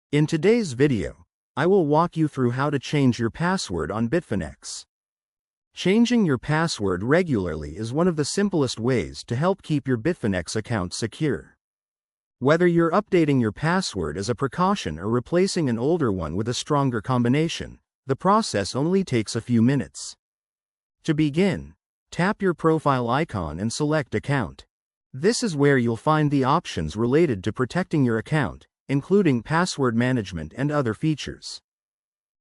In today's video, I will walk you through how to change your password on Bitfinex. Changing your password regularly is one of the simplest ways to help keep your Bitfinex account secure. Whether you're updating your password as a precaution or replacing an older one with a stronger combination, the process only takes a few minutes. To begin, tap your profile icon and select Account. This is where you'll find the options related to protecting your account, including password management and other features.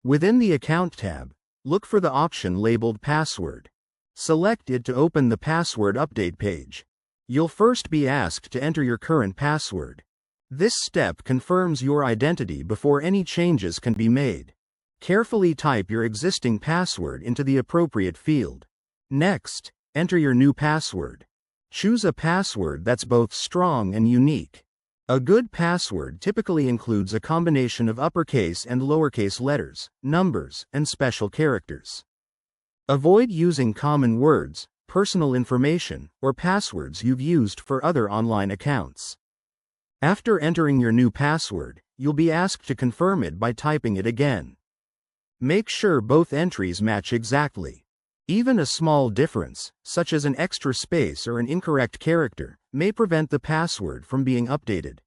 Within the Account tab, look for the option labeled Password. Select it to open the Password Update page. You'll first be asked to enter your current password. This step confirms your identity before any changes can be made. Carefully type your existing password into the appropriate field. Next, enter your new password. Choose a password that's both strong and unique. A good password typically includes a combination of uppercase and lowercase letters, numbers, and special characters. Avoid using common words, personal information, or passwords you've used for other online accounts. After entering your new password, you'll be asked to confirm it by typing it again. Make sure both entries match exactly. Even a small difference, such as an extra space or an incorrect character, may prevent the password from being updated.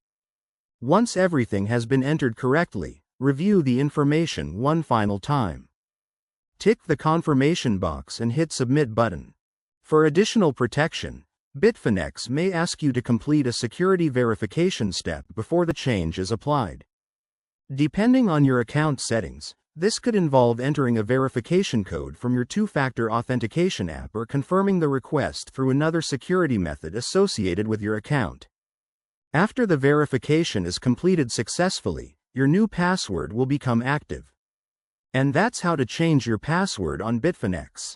Once everything has been entered correctly, review the information one final time. Tick the confirmation box and hit Submit button. For additional protection, Bitfinex may ask you to complete a security verification step before the change is applied. Depending on your account settings, this could involve entering a verification code from your two-factor authentication app or confirming the request through another security method associated with your account. After the verification is completed successfully, your new password will become active. And that's how to change your password on Bitfinex.